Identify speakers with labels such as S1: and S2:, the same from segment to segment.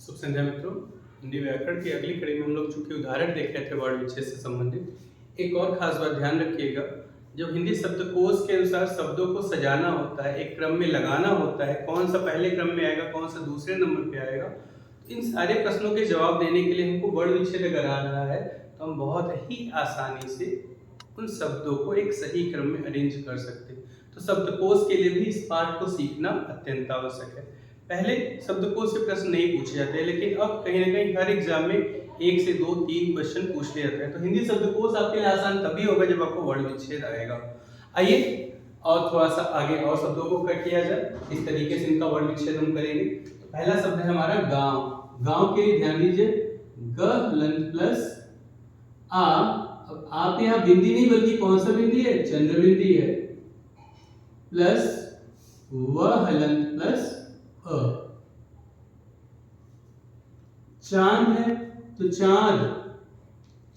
S1: शुभ संध्या मित्रों। हिंदी व्याकरण की अगली कड़ी में हम लोग चूंकि उदाहरण देख रहे थे वर्ण विच्छेद से संबंधित, एक और खास बात ध्यान रखिएगा। जब हिंदी शब्दकोश के अनुसार शब्दों को सजाना होता है, एक क्रम में लगाना होता है, कौन सा पहले क्रम में आएगा, कौन सा दूसरे नंबर पे आएगा, तो इन सारे प्रश्नों के जवाब देने के लिए हमको वर्ण विच्छेद अगर आ रहा है तो हम बहुत ही आसानी से उन शब्दों को एक सही क्रम में अरेंज कर सकते हैं। तो शब्दकोश के लिए भी इस पाठ को सीखना अत्यंत आवश्यक है। पहले शब्दकोश से प्रश्न नहीं पूछे जाते, लेकिन अब कहीं ना कहीं हर एग्जाम में 1 से 2 3 क्वेश्चन पूछ लिए जाते हैं। तो हिंदी शब्दकोश आपके लिए आसान तभी होगा जब आपको वर्ण विच्छेद आएगा। आइए और थोड़ा सा आगे और शब्दों को कर किया जाए, इस तरीके से इनका वर्ण विच्छेद हम करेंगे। तो पहला शब्द है हमारा गांव। गांव के लिए ध्यान दीजिए, ग हलंत प्लस आ। अब आप यहाँ बिंदी नहीं बल्कि कौन सा बिंदी है, चंद्र बिंदी है, प्लस व हलंत प्लस अ। चांद है तो चांद,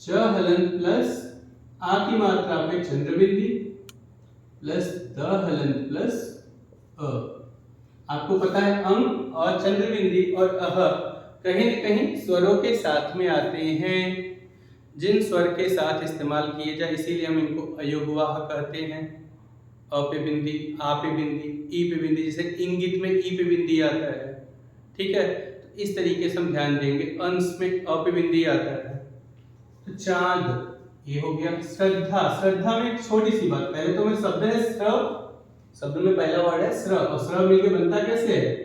S1: च हलंत प्लस आ की मात्रा पे चंद्र बिंदी प्लस द हलंत प्लस अ। आपको पता है अंग और चंद्र बिंदी और अह कहीं न कहीं स्वरों के साथ में आते हैं। जिन स्वर के साथ इस्तेमाल किए जाए इसीलिए हम इनको अयोगवाह कहते हैं। अ पे बिंदी, आ पे बिंदी, ई पे बिंदी, जैसे इंगित में ई पे बिंदी आता है, ठीक है। तो इस तरीके से हम ध्यान देंगे। अंश में अ पे बिंदी आता है। तो चांद ये हो गया। श्रद्धा, श्रद्धा में एक छोटी सी बात, पहले तो मैं शब्द है श्रव, शब्द में पहला वर्ड है श्रव, और श्रव मिलके बनता कैसे है,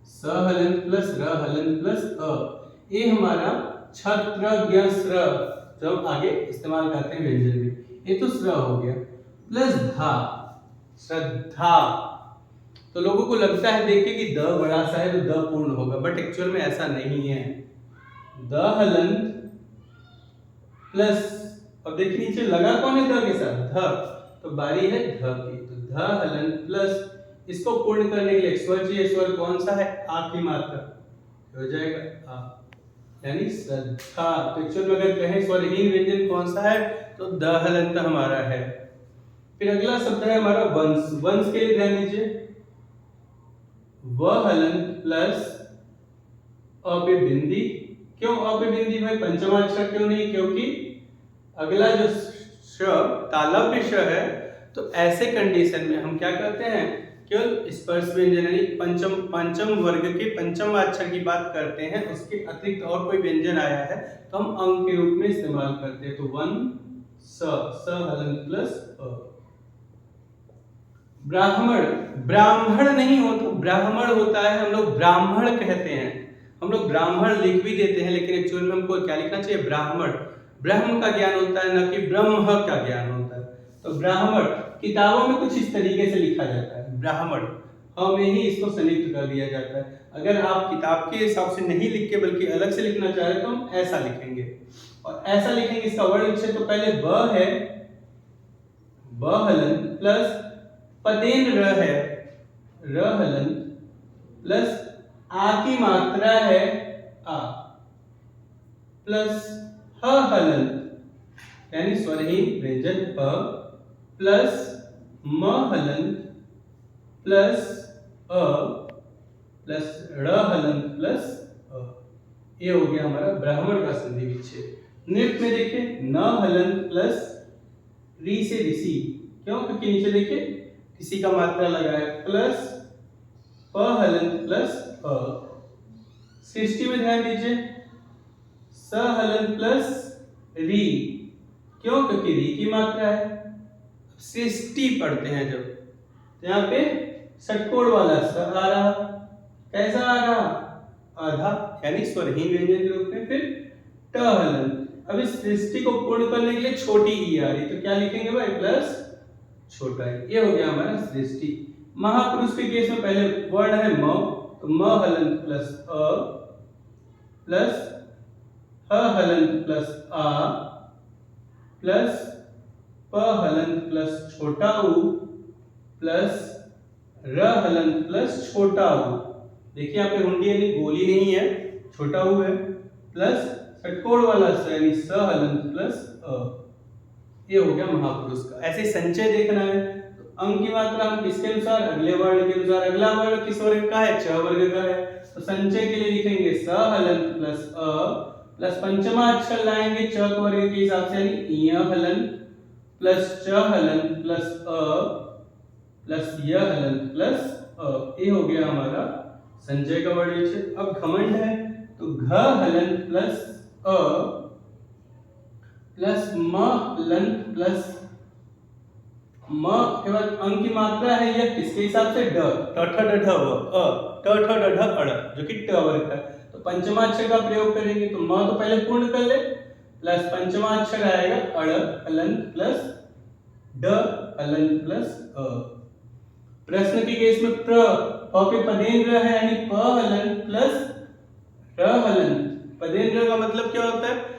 S1: स हलंत प्लस र हलंत प्लस अ। ये हमारा छत्रज्ञ श्रव, जब आगे इस्तेमाल करते हैं व्यंजन में, ये तो श्रव हो गया। प्लस धा, श्रद्धा। तो लोगों को लगता है देख के कि द बड़ा सा है तो द पूर्ण होगा, बट एक्चुअल में ऐसा नहीं है। द हलंत प्लस, अब देखिए नीचे लगा कौन है द के साथ, ध, तो बारी है ध की, तो ध हलंत प्लस, इसको पूर्ण करने के लिए स्वर चाहिए। स्वर कौन सा है, आ की मात्रा, हो जाएगा आ, यानी श्रद्धा। तो एक्चुअल में अगर कहें स्वरहीन व्यंजन कौन सा है तो द हलंत हमारा है। फिर अगला शब्द है हमारा वंश। वंश के लिए ध्यान दीजिए, व हलंत प्लस अ पे बिंदी। क्यों अ पे बिंदी भाई, पंचमाक्षर क्यों नहीं, क्योंकि अगला जो श तालव्य श है, तो ऐसे कंडीशन में हम क्या करते हैं, केवल स्पर्श व्यंजन यानी पंचम वर्ग के पंचम अक्षर की बात करते हैं। उसके अतिरिक्त और कोई व्यंजन आया है तो हम अंग के रूप में इस्तेमाल करते हैं। तो वन स हलंत प्लस अ। ब्राह्मण, ब्राह्मण नहीं हो तो ब्राह्मण होता है, हम लोग ब्राह्मण कहते हैं। हम लोग ब्राह्मण लिख भी देते हैं, लेकिन एक्चुअल में हमको क्या लिखना चाहिए, ब्राह्मण। ब्रह्म का ज्ञान होता है, न कि ब्रह्म का ज्ञान होता है। तो ब्राह्मण किताबों में कुछ इस तरीके से लिखा जाता है, ब्राह्मण, में ही इसको संयुक्त कर दिया जाता है। अगर आप किताब के हिसाब से नहीं लिख के बल्कि अलग से लिखना चाह रहे तो हम ऐसा लिखेंगे, और ऐसा लिखेंगे। इसका वर्ण विच्छेद तो पहले ब है, ब हलंत प्लस पदेन र है, र हलंत प्लस आ की मात्रा है आ, प्लस ह हलंत यानी स्वरहीन व्यंजन ह, प्लस म हलंत प्लस अ, प्लस ड़ हलंत प्लस अ। ये हो गया हमारा ब्राह्मण का संधि विच्छेद। नृत्य में देखिए, न हलंत प्लस री से ऋषि, क्यों, क्योंकि नीचे देखिए किसी का मात्रा लगा है, प्लस प हलंत प्लस अ। सृष्टि में ध्यान दीजिए, स हलंत प्लस री, क्यों, क्योंकि री की मात्रा है। सृष्टि पढ़ते हैं जब, तो यहाँ पे षटकोण वाला स आ रहा, कैसा आ रहा, आधा, यानी स्वरहीन व्यंजन के रूप में। फिर ट हलंत, अब इस सृष्टि को पूर्ण करने के लिए छोटी ई आ रही, तो क्या लिखेंगे भाई, प्लस छोटा ई। ये हो गया हमारा सृष्टि। महापुरुष के केस में पहले वर्ण है म, तो म हलंत प्लस अ, प्लस ह हलंत प्लस आ, प्लस प हलंत प्लस छोटा उ, प्लस र हलंत प्लस छोटा उ। देखिए यहाँ पे हुंडी यानी गोली नहीं है, छोटा उ है, प्लस षटकोण वाला स यानी स हलंत प्लस अ। ये हो गया महापुरुष का। ऐसे संचय देखना है तो अंग की मात्रा हम किसके अनुसार, अगले वर्ण के अनुसार। अगला वर्ण किस वर्ग का है, च वर्ग का है, तो संचय के लिए लिखेंगे स हलंत प्लस अ प्लस पंचमा अक्षर लाएंगे च के वर्ग के हिसाब से यानी य हलंत प्लस च हलंत प्लस अ प्लस य हलंत प्लस अ। ये हो गया हमारा संचय का वर्ण विच्छेद। अब घमंड है तो घ हलंत प्लस अ प्लस म हलंत प्लस म के बाद अंक की मात्रा है यह किसके हिसाब से ड ठ ठ ड ढ व अ ट ठ ड ढ अड़ जो कि ट वर्ग है। तो पंचमा अक्षर का प्रयोग करेंगे तो म तो पहले पूर्ण कर ले प्लस पंचमा अक्षर आएगा अड़ हलंत प्लस ड हलंत प्लस अ। प्रश्न के केस में प्र प के पदेन्द्र है यानी प हलंत प्लस र हलंत। पदेन्द्र का मतलब क्या होता है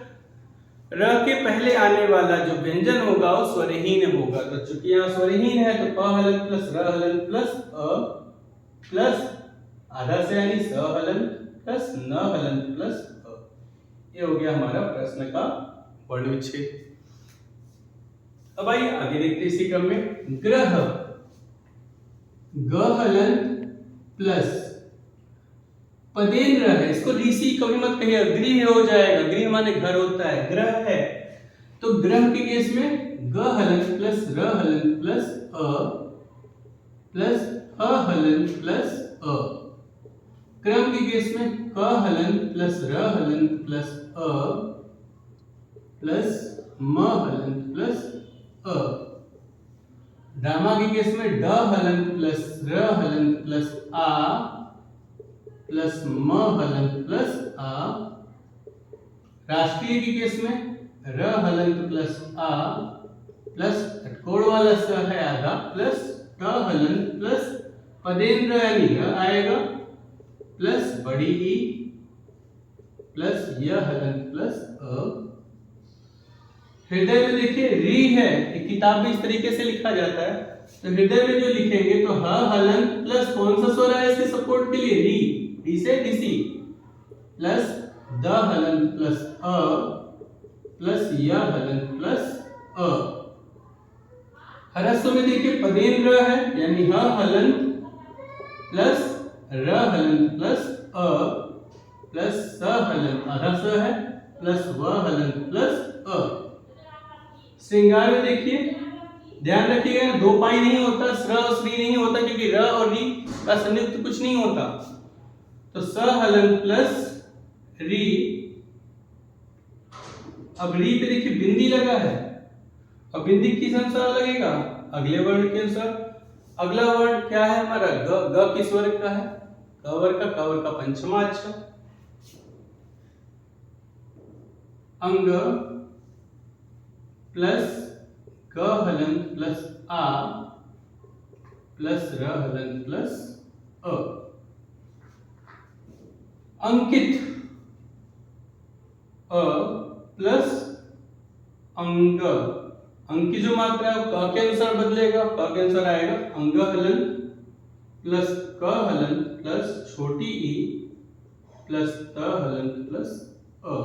S1: र के पहले आने वाला जो व्यंजन होगा वो स्वरहीन होगा। तो चूंकि यहाँ स्वरहीन है तो प हलंत प्लस र हलंत प्लस अ प्लस आधा से यानी स हलंत प्लस न हलंत प्लस अ। ये हो गया हमारा प्रश्न का वर्ण विच्छेद। अब आइए आगे देखते इसी क्रम में ग्रह ग हलंत प्लस पदेन्द्र है इसको ऋषि कभी मत कहिए गृह हो जाएगा। गृह माने घर होता है ग्रह है तो ग्रह के केस में ग हलंत प्लस र हलंत प्लस अ प्लस ह हलंत प्लस अ। क्रम के केस में क हलंत प्लस र हलंत प्लस अ प्लस म हलंत प्लस अ। ड्रामा के केस में ड हलंत प्लस र हलंत प्लस आ प्लस म हलंत प्लस आ। राष्ट्रीय के केस में र हलंत प्लस आ प्लस षटकोण वाला स है आधा प्लस ट हलंत प्लस पदेन्द्र यानी र आएगा प्लस बड़ी ई प्लस य हलंत प्लस अ। हृदय में देखिए री है किताब में इस तरीके से लिखा जाता है तो हृदय में जो लिखेंगे तो ह हलंत प्लस कौन सा स्वर है इसके सपोर्ट के लिए री री से ऋषि प्लस द हलंत प्लस अ प्लस य हलंत प्लस अ। ह्रस्व में देखिए पदेन्द्र है यानी ह हलंत प्लस र हलंत प्लस अ प्लस स हलंत आधा स है प्लस व हलंत प्लस अ। श्रृंगार में देखिए ध्यान रखिएगा दो पाई नहीं होता स्र और श्री नहीं होता क्योंकि र और री का संयुक्त कुछ नहीं होता। तो स हलंत प्लस री। अब री पे देखिए बिंदी लगा है अब बिंदी किस अनुसार लगेगा अगले वर्ण के अनुसार। अगला वर्ण क्या है हमारा ग ग किस वर्ग का है क वर्ग का पंचमा अक्षर अंग प्लस क हलंत प्लस आ प्लस र हलंत प्लस अ। अंकित अ प्लस अंग अंक की जो मात्रा है क के अनुसार बदलेगा क के अनुसार आएगा अंग हलंत प्लस क हलंत प्लस छोटी ई प्लस त हलंत प्लस अ।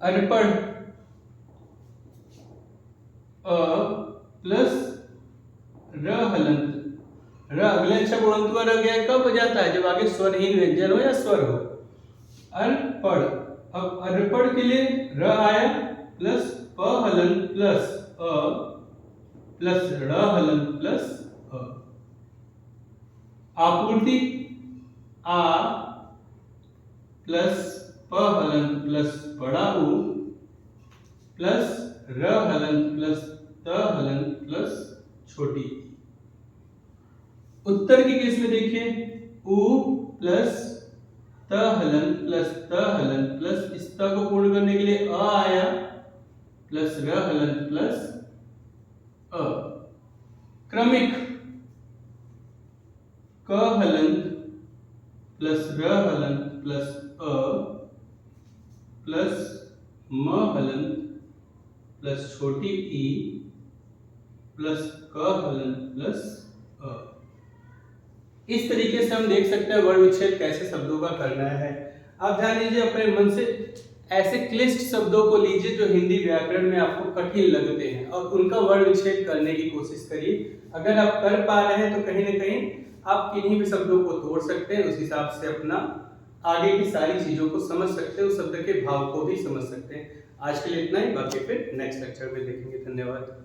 S1: अर्पण अ प्लस र हलंत र अगले अक्षर गुणंत का रह गया कब हो जाता है जब आगे स्वरहीन व्यंजन हो या स्वर हो। अर्पण अब अर्पण के लिए र आया प्लस प हलंत प्लस अ प्लस र हलंत प्लस अ। आपूर्ति आ प्लस प हलंत प्लस बड़ा ऊ प्लस र हलंत प्लस त हलंत प्लस छोटी। उत्तर के केस में देखिए उ प्लस त हलंत प्लस त हलंत प्लस इस त को पूर्ण करने के लिए अ आया प्लस र हलंत प्लस अ। क्रमिक क हलंत प्लस र हलंत प्लस अ प्लस म हलंत प्लस छोटी ई प्लस क हलंत प्लस अ। इस तरीके से हम देख सकते हैं वर्ण विच्छेद कैसे शब्दों का करना है। आप ध्यान दीजिए अपने मन से ऐसे क्लिष्ट शब्दों को लीजिए जो हिंदी व्याकरण में आपको कठिन लगते हैं और उनका वर्ण विच्छेद करने की कोशिश करिए। अगर आप कर पा रहे हैं तो कहीं ना कहीं आप किन्हीं भी शब्दों को तोड़ सकते हैं, उस हिसाब से अपना आगे की सारी चीजों को समझ सकते हैं, उस शब्द के भाव को भी समझ सकते हैं। आज के लिए इतना ही, बाकी फिर नेक्स्ट लेक्चर में देखेंगे। धन्यवाद।